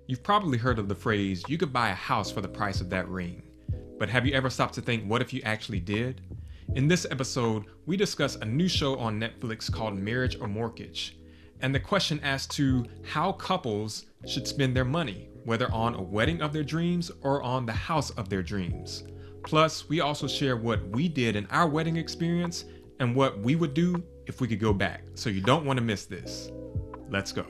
You've probably heard of the phrase, you could buy a house for the price of that ring. But have you ever stopped to think, what if you actually did? In this episode, we discuss a new show on Netflix called Marriage or Mortgage, and the question as to how couples should spend their money, whether on a wedding of their dreams or on the house of their dreams. Plus, we also share what we did in our wedding experience and what we would do if we could go back. So you don't want to miss this. Let's go.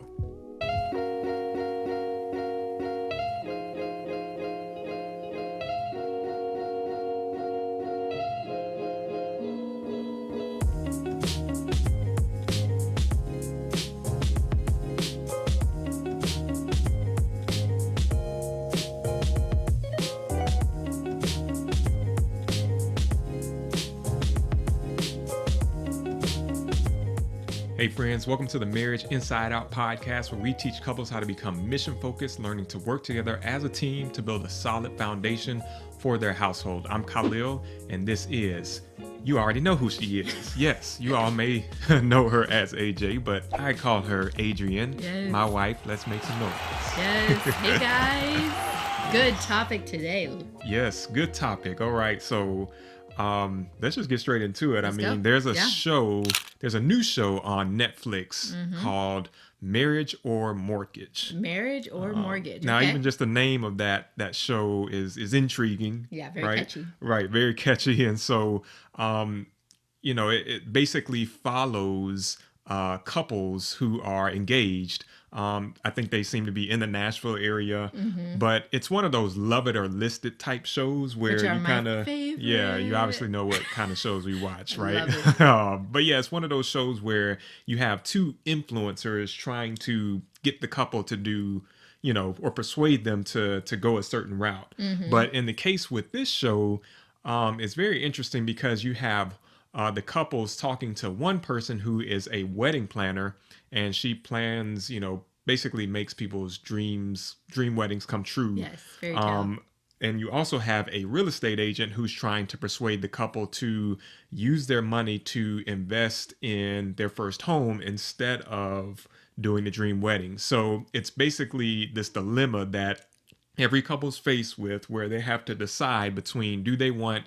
Hey friends, welcome to the Marriage Inside Out podcast, where we teach couples how to become mission focused, learning to work together as a team to build a solid foundation for their household. I'm Khalil, and this is, you already know who she is. Yes, you all may know her as AJ, but I call her Adrian, my wife. Let's make some noise. Yes, hey guys. Good topic today. Yes, good topic. All right, so let's just get straight into it. Let's go. There's a new show on Netflix called Marriage or Mortgage. Marriage or Mortgage. Now, okay. even just the name of that show is intriguing. Yeah, very right? catchy. Right, very catchy. And so, it basically follows couples who are engaged. I think they seem to be in the Nashville area, but it's one of those love it or list it type shows where Which are you kind of, you obviously know what kind of shows we watch, right? But yeah, it's one of those shows where you have two influencers trying to get the couple to do, or persuade them to go a certain route. But in the case with this show, it's very interesting because you have the couples talking to one person who is a wedding planner, and she plans, basically makes people's dream weddings come true. Yes, very true. And you also have a real estate agent who's trying to persuade the couple to use their money to invest in their first home instead of doing the dream wedding. So it's basically this dilemma that every couple's faced with, where they have to decide between, do they want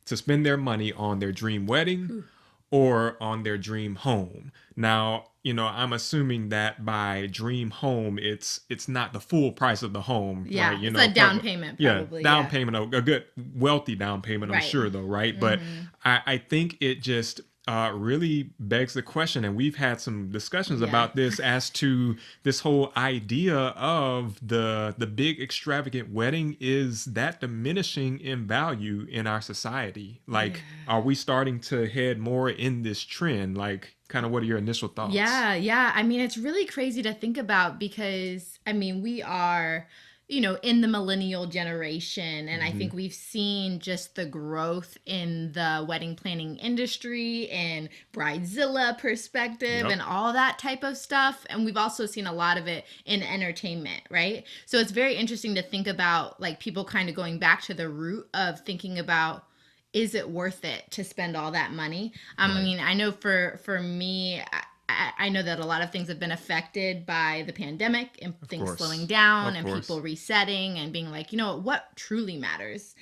to spend their money on their dream wedding or on their dream home. Now, I'm assuming that by dream home, it's not the full price of the home. Yeah, right? it's a down payment probably. Down payment, a good, wealthy down payment, I'm sure though, right? But I think it just really begs the question, and we've had some discussions about this as to this whole idea of the big extravagant wedding. Is that diminishing in value in our society? Like, are we starting to head more in this trend? Like, kind of what are your initial thoughts? Yeah. I mean, it's really crazy to think about because, we are, in the millennial generation. And I think we've seen just the growth in the wedding planning industry and bridezilla perspective and all that type of stuff. And we've also seen a lot of it in entertainment, right? So it's very interesting to think about, like, people kind of going back to the root of thinking about, is it worth it to spend all that money? I know for me, I know that a lot of things have been affected by the pandemic and things slowing down and people resetting and being like, what truly matters?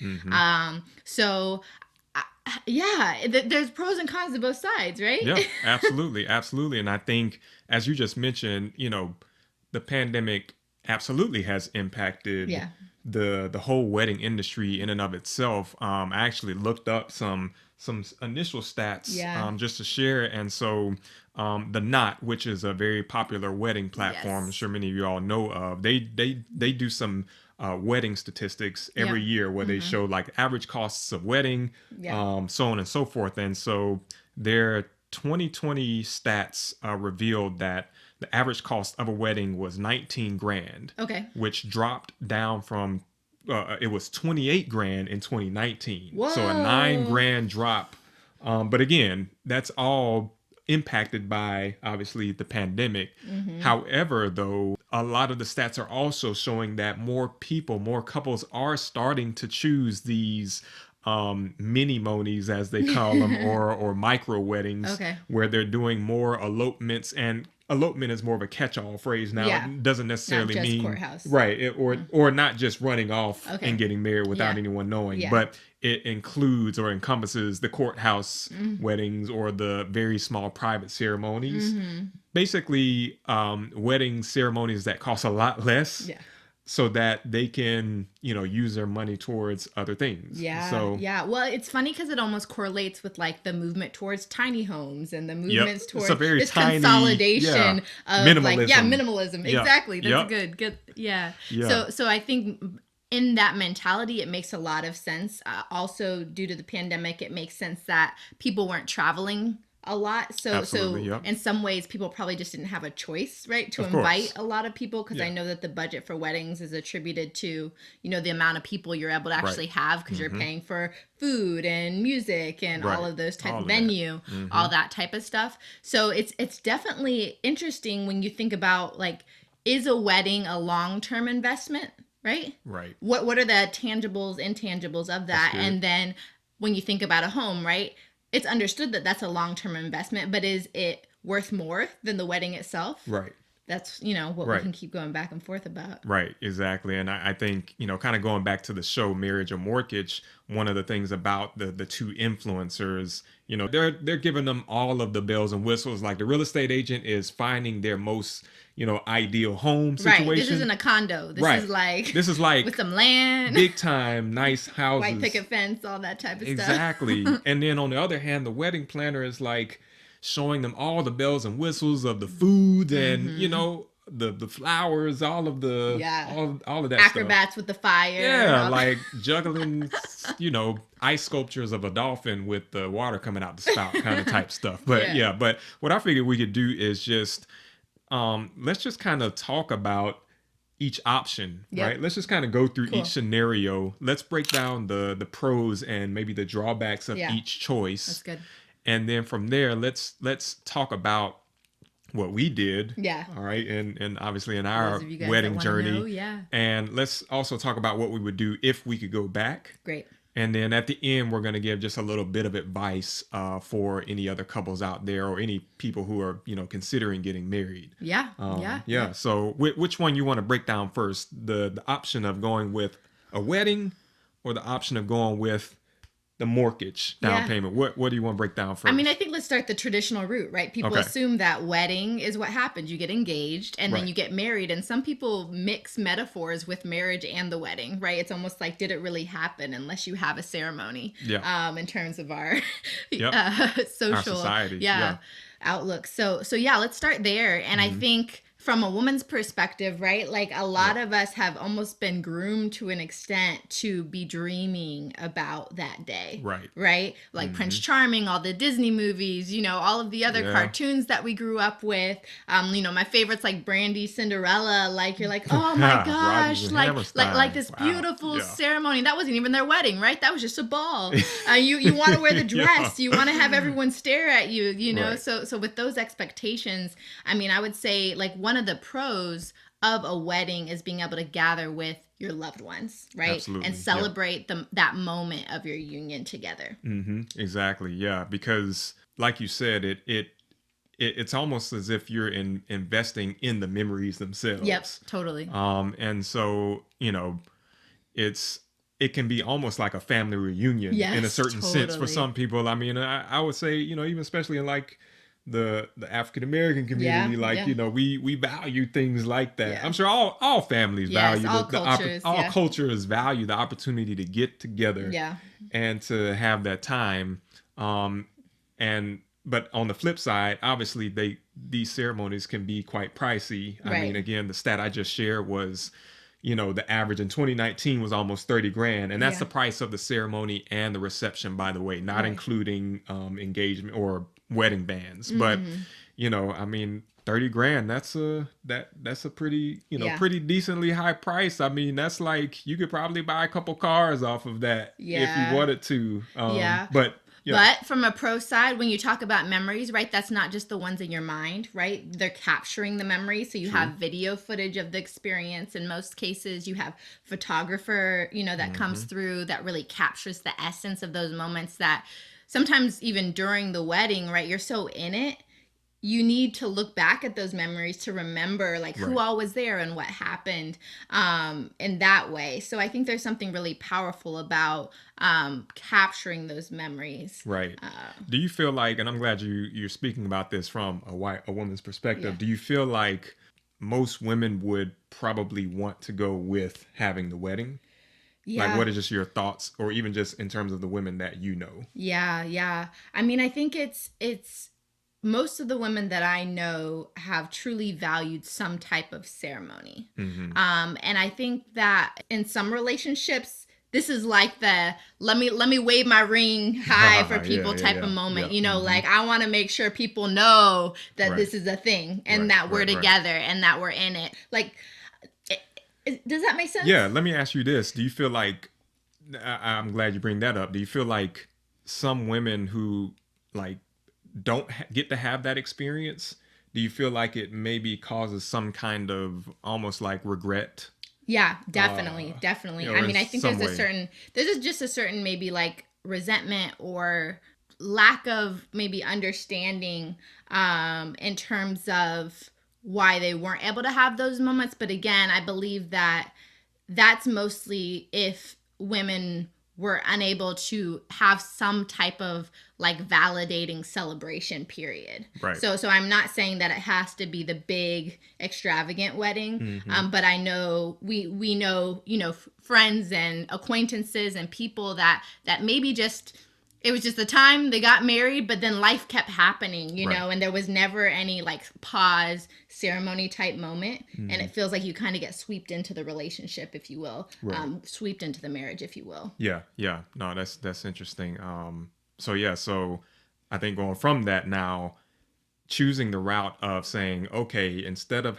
There's pros and cons to both sides, right? Yeah, absolutely. And I think, as you just mentioned, the pandemic absolutely has impacted the whole wedding industry in and of itself. I actually looked up some initial stats just to share. And so the Knot, which is a very popular wedding platform, I'm sure many of you all know of, they do some wedding statistics every year where they show like average costs of wedding, so on and so forth. And so their 2020 stats revealed that the average cost of a wedding was $19,000. Okay. Which dropped down from it was $28,000 in 2019. Whoa. So a $9,000 drop. But again, that's all impacted by obviously the pandemic. However, though, a lot of the stats are also showing that more couples are starting to choose these mini monies, as they call them, or micro weddings, Okay. where they're doing more elopements. And elopement is more of a catch-all phrase now. Yeah. It doesn't necessarily Not just mean courthouse. right, or not just running off Okay. and getting married without anyone knowing, but it includes or encompasses the courthouse weddings or the very small private ceremonies. Basically, wedding ceremonies that cost a lot less. Yeah. So that they can, use their money towards other things. Yeah. So yeah. Well, it's funny because it almost correlates with like the movement towards tiny homes and the movements towards this tiny, consolidation of minimalism. Minimalism. Exactly. That's good. Good. Yeah. So I think in that mentality, it makes a lot of sense. Also, due to the pandemic, it makes sense that people weren't traveling a lot. So in some ways, people probably just didn't have a choice, right, to invite a lot of people, because I know that the budget for weddings is attributed to, the amount of people you're able to actually have, because you're paying for food and music and all of those type of venue, all that type of stuff. So it's definitely interesting when you think about, like, is a wedding a long-term investment, right? Right. What are the tangibles, intangibles of that? And then when you think about a home, right, it's understood that that's a long-term investment, but is it worth more than the wedding itself? Right. That's, what we can keep going back and forth about. Right, exactly. And I think, kind of going back to the show Marriage or Mortgage, one of the things about the two influencers, they're giving them all of the bells and whistles. Like, the real estate agent is finding their most, ideal home situation. Right. This isn't a condo. This is like with some land, big time, nice houses, white picket fence, all that type of stuff. Exactly. And then on the other hand, the wedding planner is like showing them all the bells and whistles of the foods and, the flowers, all of the all of that acrobats stuff with the fire. Yeah, like juggling, ice sculptures of a dolphin with the water coming out the spout kind of type stuff. But but what I figured we could do is just let's just kind of talk about each option, right? Let's just kind of go through each scenario. Let's break down the pros and maybe the drawbacks of each choice. That's good. And then from there, let's talk about what we did. Yeah. All right. And obviously in our wedding journey. And let's also talk about what we would do if we could go back. Great. And then at the end, we're going to give just a little bit of advice for any other couples out there or any people who are, considering getting married. Yeah. So which one you want to break down first? The option of going with a wedding or the option of going with the mortgage down payment? What do you want to break down first? I mean, I think let's start the traditional route, right? People assume that wedding is what happens. You get engaged and then you get married. And some people mix metaphors with marriage and the wedding, right? It's almost like, did it really happen unless you have a ceremony? In terms of our social our society. Outlook. So let's start there. And I think from a woman's perspective, right? Like, a lot of us have almost been groomed to an extent to be dreaming about that day. Right? Like Prince Charming, all the Disney movies, all of the other cartoons that we grew up with. My favorites like Brandy, Cinderella, like, you're like, oh my gosh, like this beautiful ceremony. That wasn't even their wedding, right? That was just a ball. You want to wear the dress. You want to have everyone stare at you, know? So with those expectations, I mean, I would say, like, one of the pros of a wedding is being able to gather with your loved ones, right? Absolutely. And celebrate that moment of your union together. Exactly. Yeah. Because like you said, it's almost as if you're investing in the memories themselves. Yep. Totally. And so, it can be almost like a family reunion in a certain sense for some people. I mean, I would say, even especially in like the African American community, we value things like that. I'm sure all families value all cultures, all cultures value the opportunity to get together and to have that time. But on the flip side, obviously these ceremonies can be quite pricey. I mean, again, the stat I just shared was, the average in 2019 was almost 30 grand. And that's the price of the ceremony and the reception, by the way, not including engagement or wedding bands. But, I mean, 30 grand, that's a pretty, pretty decently high price. I mean, that's like, you could probably buy a couple cars off of that if you wanted to. But from a pro side, when you talk about memories, right, that's not just the ones in your mind, right? They're capturing the memories. So you have video footage of the experience. In most cases, you have photographer, that comes through that really captures the essence of those moments that sometimes even during the wedding, right, you're so in it, you need to look back at those memories to remember like who all was there and what happened in that way. So I think there's something really powerful about capturing those memories. Right. Do you feel like, and I'm glad you're speaking about this from a woman's perspective, do you feel like most women would probably want to go with having the wedding? Yeah. Like, what are just your thoughts, or even just in terms of the women that you know? Yeah. I mean, I think it's most of the women that I know have truly valued some type of ceremony. And I think that in some relationships, this is like the let me wave my ring high for people type of moment. Like I want to make sure people know that this is a thing and that we're together and that we're in it. Like, does that make sense? Yeah. Let me ask you this. Do you feel like, I'm glad you bring that up. Do you feel like some women who like don't get to have that experience, do you feel like it maybe causes some kind of almost like regret? Yeah, definitely. I mean, I think there's just a certain maybe like resentment or lack of maybe understanding in terms of why they weren't able to have those moments. But again, I believe that that's mostly if women were unable to have some type of like validating celebration period. Right. So I'm not saying that it has to be the big extravagant wedding, but I know we know, friends and acquaintances and people that maybe just, it was just the time they got married, but then life kept happening, and there was never any like pause ceremony type moment. And it feels like you kind of get swept into the relationship, if you will, swept into the marriage, if you will. Yeah. No, that's interesting. So I think going from that now, choosing the route of saying, okay, instead of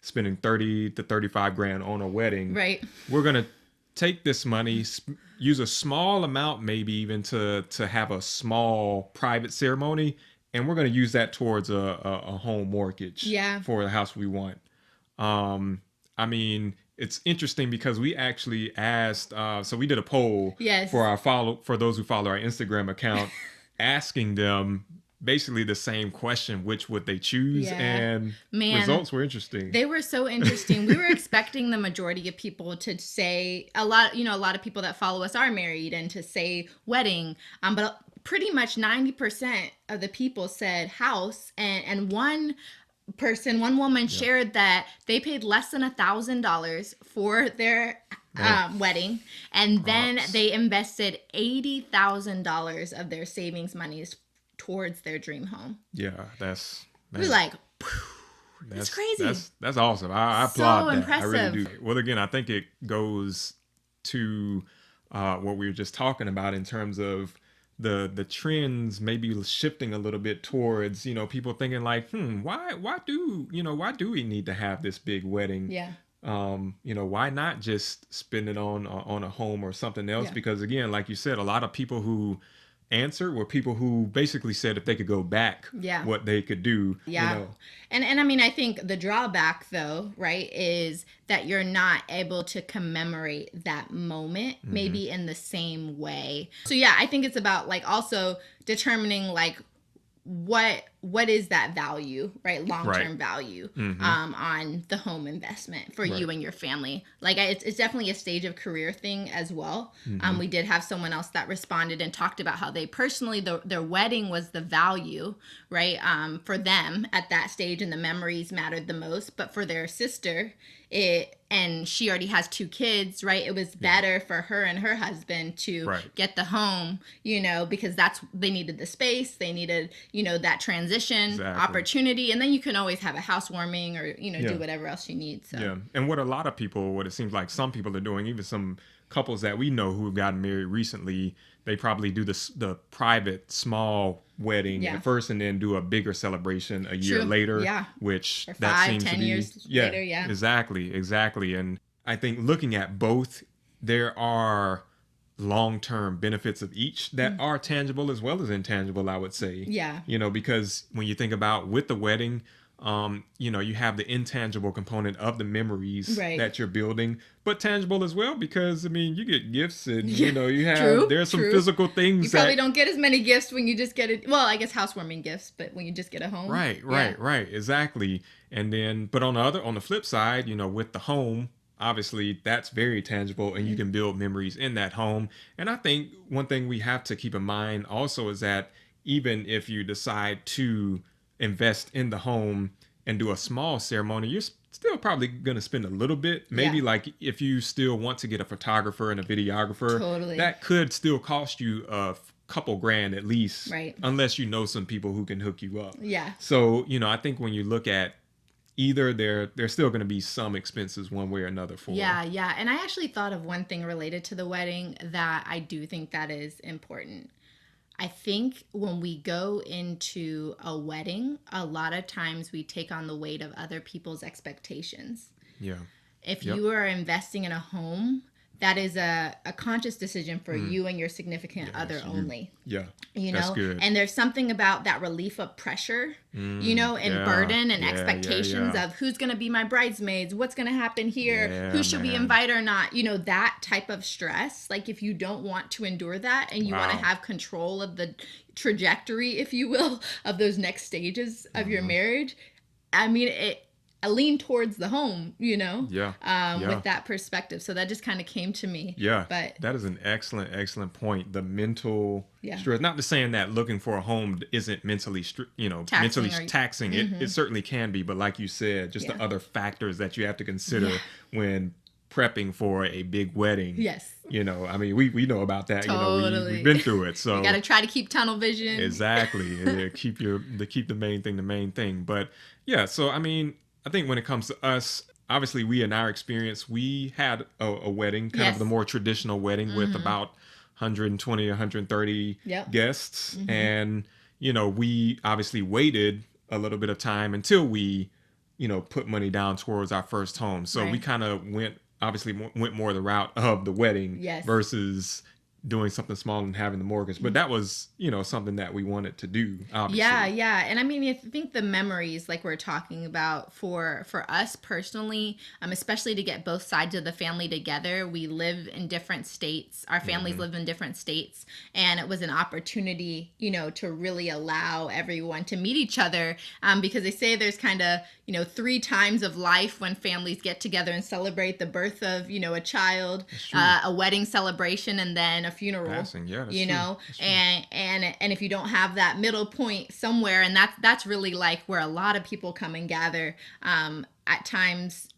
spending 30 to 35 grand on a wedding, we're going to take this money, use a small amount, maybe even to have a small private ceremony, and we're going to use that towards a home mortgage for the house we want. I mean, it's interesting because we actually asked, so we did a poll for those who follow our Instagram account, asking them basically the same question, which would they choose? And results were interesting. They were so interesting. We were expecting the majority of people to say a lot of people that follow us are married and to say wedding. But pretty much 90% of the people said house, and one woman shared that they paid less than $1,000 for their wedding, and then they invested $80,000 of their savings monies towards their dream home. Yeah, that's we're like, that's crazy. That's awesome. I applaud that. Impressive. I really do. Well, again, I think it goes to what we were just talking about in terms of the trends maybe shifting a little bit towards, people thinking like, why do we need to have this big wedding? Yeah. Why not just spend it on a home or something else? Because again, like you said, a lot of people who answered were people who basically said if they could go back, what they could do. And I mean, I think the drawback though, right, is that you're not able to commemorate that moment maybe in the same way. So I think it's about like also determining like what is that value, right? Long-term value on the home investment for you and your family. Like it's definitely a stage of career thing as well. We did have someone else that responded and talked about how they personally, their wedding was the value, right? For them at that stage, and the memories mattered the most. But for their sister, and she already has 2 kids, right? It was better for her and her husband to get the home, because they needed the space, they needed, that transition opportunity, and then you can always have a housewarming or, do whatever else you need. So and what it seems like some people are doing, even some couples that we know who have gotten married recently, they probably do the private small wedding at first and then do a bigger celebration a year later, which or that 5, seems 10 to be years later. Exactly. And I think looking at both, there are long-term benefits of each that are tangible as well as intangible, I would say. Yeah. Because when you think about with the wedding, you have the intangible component of the memories Right. that you're building, but tangible as well, because I mean, you get gifts and there's some True. physical things you probably don't get as many gifts when you just get it. Well, I guess housewarming gifts, but when you just get a home. Right, exactly. And then, but on the flip side, with the home, obviously that's very tangible, and you can build memories in that home. And I think one thing we have to keep in mind also is that even if you decide to invest in the home and do a small ceremony, you're still probably going to spend a little bit. Maybe like if you still want to get a photographer and a videographer, Totally. that could still cost you a couple grand at least, right? Unless you know some people who can hook you up. Yeah. So, I think when you look at either, there's still going to be some expenses one way or another for. Yeah. And I actually thought of one thing related to the wedding that I do think that is important. I think when we go into a wedding, a lot of times we take on the weight of other people's expectations. Yeah. If you are investing in a home, that is a conscious decision for you and your significant other only. Yeah. That's good. And there's something about that relief of pressure, and burden and expectations of who's going to be my bridesmaids, what's going to happen here, who should we invite or not, that type of stress. Like if you don't want to endure that and you want to have control of the trajectory, if you will, of those next stages of your marriage, I mean, I lean towards the home, with that perspective. So that just kind of came to me. Yeah. But that is an excellent point. The mental stress. Not to saying that looking for a home isn't mentally, taxing. It certainly can be. But like you said, just the other factors that you have to consider when prepping for a big wedding. Yes. I mean, we know about that. Totally. We've been through it. So you got to try to keep tunnel vision. Exactly. keep the main thing. But yeah, so I mean, I think when it comes to us, obviously we in our experience, we had a wedding, kind of the more traditional wedding with about 120, 130 guests. And, we obviously waited a little bit of time until we, put money down towards our first home. So we kind of went more the route of the wedding versus doing something small and having the mortgage. But that was, something that we wanted to do, obviously. Yeah. And I mean, I think the memories like we're talking about for us personally, especially to get both sides of the family together, we live in different states. Our families live in different states. And it was an opportunity, to really allow everyone to meet each other. Because they say there's kind of, 3 times of life when families get together and celebrate: the birth of, a child, a wedding celebration, and then a funeral. Passing, yeah, that's true. And if you don't have that middle point somewhere, and that's really like where a lot of people come and gather, at times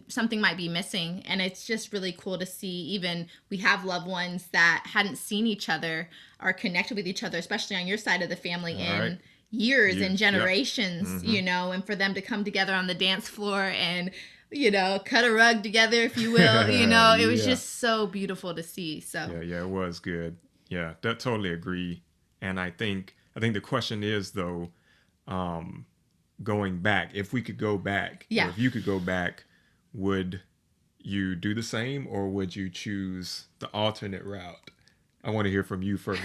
something might be missing. And it's just really cool to see. Even we have loved ones that hadn't seen each other or connected with each other, especially on your side of the family, in years and generations, and for them to come together on the dance floor and cut a rug together, if you will, it was just so beautiful to see. So yeah, it was good. Yeah, that totally agree. And I think the question is though, going back, if we could go back, or if you could go back, would you do the same or would you choose the alternate route? I want to hear from you first.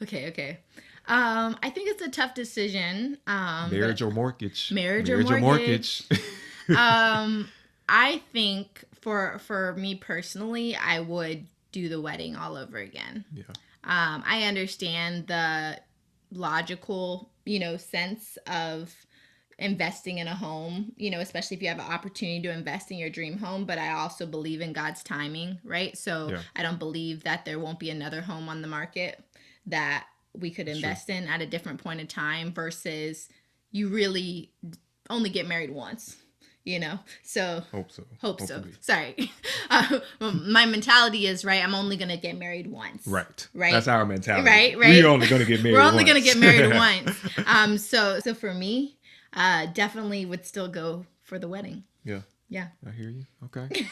Okay. I think it's a tough decision. Marriage or mortgage? Marriage or mortgage. I think for me personally, I would do the wedding all over again. Yeah. I understand the logical, sense of investing in a home, especially if you have an opportunity to invest in your dream home. But I also believe in God's timing, right? So I don't believe that there won't be another home on the market that we could invest in at a different point in time, versus you really only get married once. So hope so. Hopefully. Sorry. My mentality is, right, I'm only going to get married once. Right. That's our mentality. Right. We're only going to get married once. We're only going to get married once. So for me, definitely would still go for the wedding. Yeah. I hear you. Okay.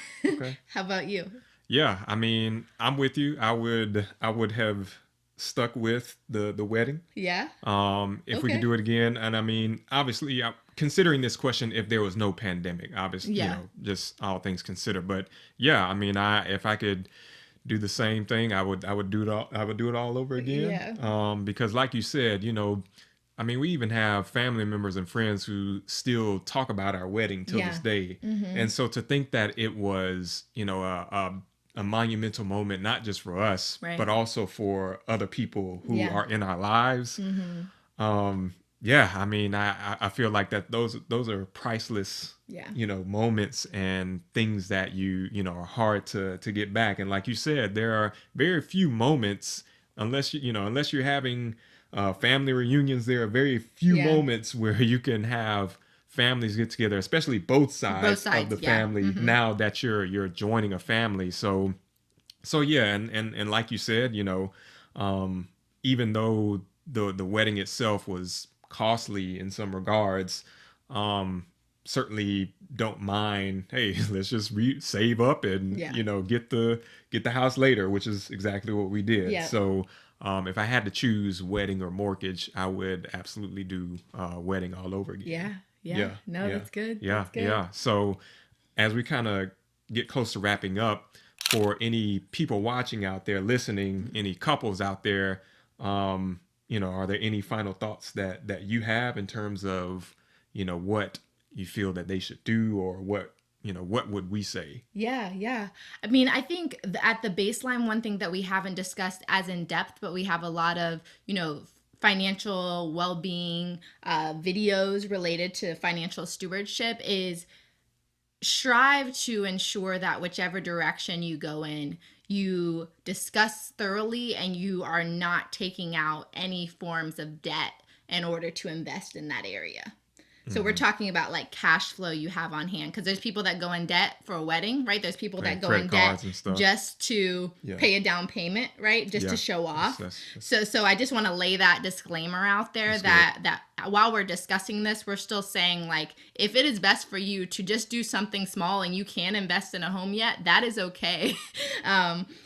How about you? Yeah. I mean, I'm with you. I would have stuck with the wedding. Yeah. If we could do it again. And I mean, obviously, considering this question, if there was no pandemic, obviously, just all things considered. But yeah, I mean, if I could do the same thing. I would do it all. I would do it all over again. Yeah. Because like you said, I mean, we even have family members and friends who still talk about our wedding till this day. And so to think that it was, a monumental moment, not just for us, but also for other people who are in our lives. Yeah, I mean, I feel like that those are priceless, moments and things that are hard to get back. And like you said, there are very few moments, unless unless you're having family reunions, there are very few moments where you can have families get together, especially both sides of the family. Now that you're joining a family, so yeah, and like you said, even though the wedding itself was costly in some regards, certainly don't mind, hey, let's just save up and get the house later, which is exactly what we did. So if I had to choose wedding or mortgage, I would absolutely do wedding all over again. No, that's good. That's good. So as we kind of get close to wrapping up, for any people watching out there, listening, any couples out there, are there any final thoughts that you have in terms of, what you feel that they should do, or what would we say? Yeah. I mean, I think at the baseline, one thing that we haven't discussed as in depth, but we have a lot of, financial well-being videos related to financial stewardship, is strive to ensure that whichever direction you go in, you discuss thoroughly and you are not taking out any forms of debt in order to invest in that area. So we're talking about like cash flow you have on hand, because there's people that go in debt for a wedding, right? There's people that go in debt just to pay a down payment, right? Just to show off. So I just want to lay that disclaimer out there that while we're discussing this, we're still saying, like, if it is best for you to just do something small and you can't invest in a home yet, that is okay.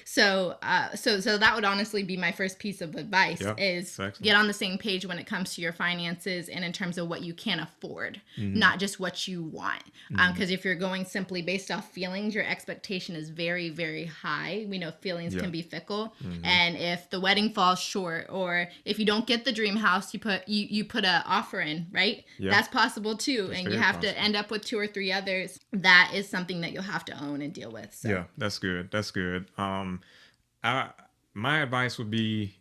So that would honestly be my first piece of advice, is get on the same page when it comes to your finances and in terms of what you can afford, not just what you want. Because if you're going simply based off feelings, your expectation is very, very high. We know feelings can be fickle. And if the wedding falls short, or if you don't get the dream house, you put a offer in, right? That's possible too. That's, and you have to end up with 2 or 3 others. That is something that you'll have to own and deal with. So. Yeah, that's good. My advice would be,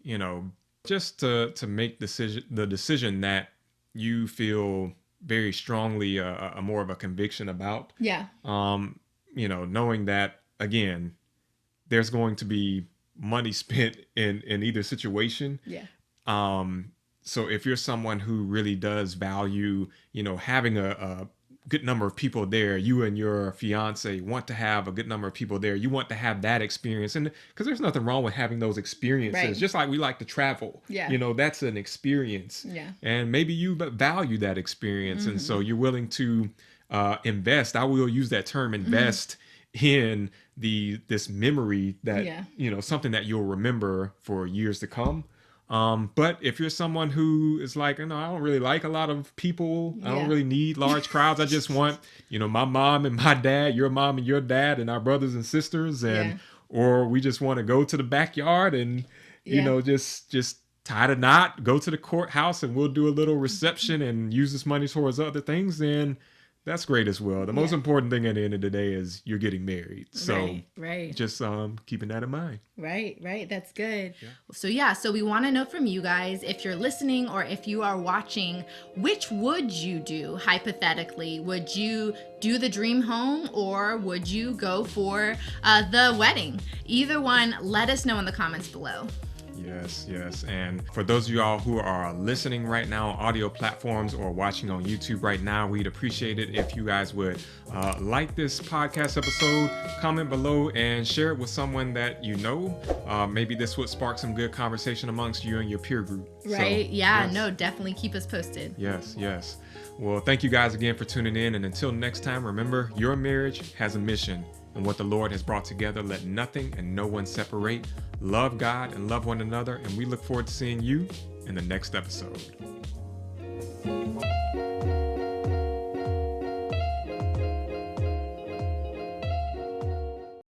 just to make the decision that you feel very strongly a more of a conviction about. Knowing that, again, there's going to be money spent in either situation. So if you're someone who really does value, having a good number of people there, you and your fiance want to have a good number of people there, you want to have that experience, and because there's nothing wrong with having those experiences, just like we like to travel, that's an experience, and maybe you value that experience, and so you're willing to invest. I will use that term, invest, in this memory that something that you'll remember for years to come. But if you're someone who is like, I don't really like a lot of people, I don't really need large crowds, I just want, my mom and my dad, your mom and your dad, and our brothers and sisters, and or we just want to go to the backyard and just tie the knot, go to the courthouse, and we'll do a little reception and use this money towards other things, then that's great as well. The most important thing at the end of the day is you're getting married. So just keeping that in mind. Right. That's good. So we want to know from you guys, if you're listening or if you are watching, which would you do hypothetically? Would you do the dream home, or would you go for the wedding? Either one, let us know in the comments below. Yes. And for those of y'all who are listening right now on audio platforms or watching on YouTube right now, we'd appreciate it if you guys would like this podcast episode, comment below, and share it with someone that you know. Maybe this would spark some good conversation amongst you and your peer group. Right. So, no, definitely keep us posted. Yes. Well, thank you guys again for tuning in. And until next time, remember, your marriage has a mission. And what the Lord has brought together, let nothing and no one separate. Love God and love one another. And we look forward to seeing you in the next episode.